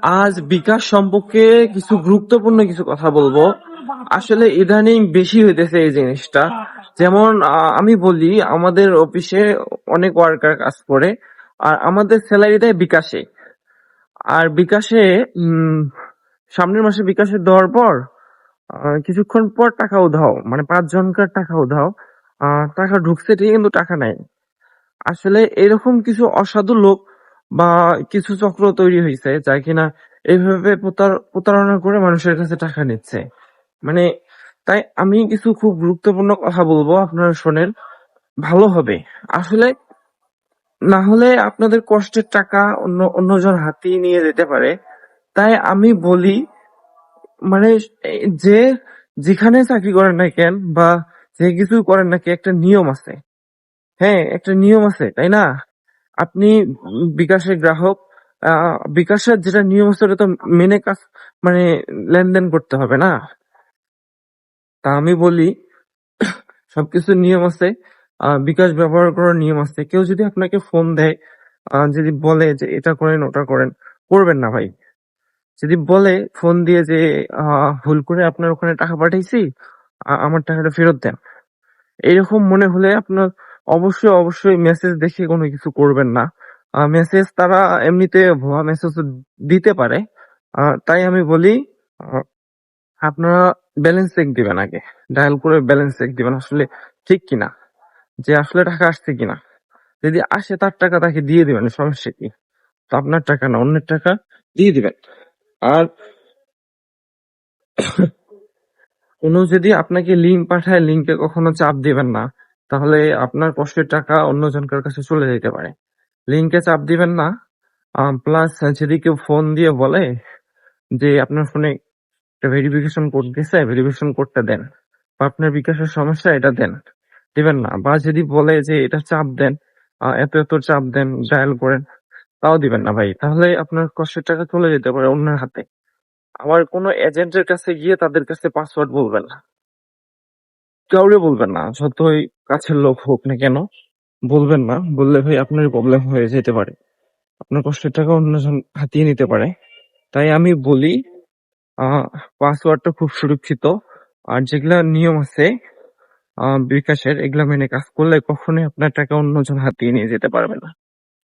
আজ বিকাশ সম্পর্কে কিছু গুরুত্বপূর্ণ কিছু কথা বলবো। আসলে ইদানিং বেশি হইতেছে এই জিনিসটা। যেমন আমি বলি, আমাদের অফিসে অনেক ওয়ার্কার কাজ করে, আর আমাদের স্যালারি দেয় বিকাশে। আর বিকাশে সামনের মাসে বিকাশে দেওয়ার পর কিছুক্ষণ পর টাকা উধাও, মানে 5 জনকার টাকা উধাও। টাকা ঢুকছে ঠিক, কিন্তু টাকা নাই। আসলে এরকম কিছু অসাধু লোক বা কিছু চক্র তৈরি হয়েছে, যা কিনা এইভাবে প্রতারণা করে মানুষের কাছে টাকা নিচ্ছে। মানে, তাই আমি কিছু খুব গুরুত্বপূর্ণ কথা বলবো, আপনারা শোনেন, ভালো হবে। আসলে না হলে আপনাদের কষ্টের টাকা অন্যজন হাতিয়ে নিয়ে যেতে পারে। তাই আমি বলি, মানে যে যেখানে চাকরি করেন না কেন বা যে কিছু করেন না, কি একটা নিয়ম আছে। হ্যাঁ, একটা নিয়ম আছে, তাই না? আপনি বিকাশের গ্রাহক, বিকাশের যেটা নিয়ম আছে ওটা তো মেনে কাজ, মানে লেনদেন করতে হবে না? তা আমি বলি, সবকিছু নিয়ম আছে। বিকাশ ব্যবহার করার নিয়ম আছে। কেউ যদি আপনাকে ফোন দেয়, যদি বলে যে এটা করেন ওটা করেন, করবেন না ভাই। যদি বলে ফোন দিয়ে যে ভুল করে আপনার ওখানে টাকা পাঠাইছি, আমার টাকাটা ফেরত দেন, এরকম মনে হলে আপনার অবশ্যই অবশ্যই মেসেজ দেখে কোনো কিছু করবেন না। মেসেজ তারা এমনিতে ভুয়া মেসেজ দিতে পারে। তাই আমি বলি, আহ, আপনারা ব্যালেন্স চেক দিবেন আগে। ডায়াল করে ব্যালেন্স চেক দিবেন আসলে ঠিক কিনা, যে আসলে টাকা আসছে কিনা। যদি আসে তার টাকা তাকে দিয়ে দিবেন, সমস্যা কি? তো আপনার টাকা না, অন্যের টাকা দিয়ে দিবেন। আর কোনো যদি আপনাকে লিঙ্ক পাঠায়, লিঙ্কে কখনো চাপ দিবেন না, তাহলে আপনার কষ্টের টাকা অন্যজনকার কাছে চলে যেতে পারে। লিঙ্কে চাপ দিবেন না। প্লাস যদি কেউ ফোন দিয়ে বলে যে আপনার ফোনে একটা ভেরিফিকেশন কোড দিছে, ভেরিফিকেশন কোডটা দেন, বা আপনার বিকাশের সমস্যা এটা দেন, দিবেন না। বা যদি বলে যে এটা চাপ দেন, এত এত চাপ দেন, ডায়াল করেন, তাও দিবেন না ভাই। তাহলে আপনার কষ্টের টাকা চলে যেতে পারে অন্যের হাতে। আবার কোনো এজেন্টের কাছে গিয়ে তাদের কাছে পাসওয়ার্ড বলবেন না, কাউরে বলবেন না, যতই কাছের লোক হোক না কেন বলবেন না। বললে ভাই আপনার প্রবলেম হয়ে যেতে পারে, আপনার কষ্টের টাকা অন্যজন হাতিয়ে নিতে পারে। তাই আমি বলি, আহ পাসওয়ার্ডটা খুব সুরক্ষিত। আর যেগুলা নিয়ম আছে বিকাশের, এগুলা মেনে কাজ করলে কখনোই আপনার টাকা অন্যজন হাতিয়ে নিয়ে যেতে পারবে না।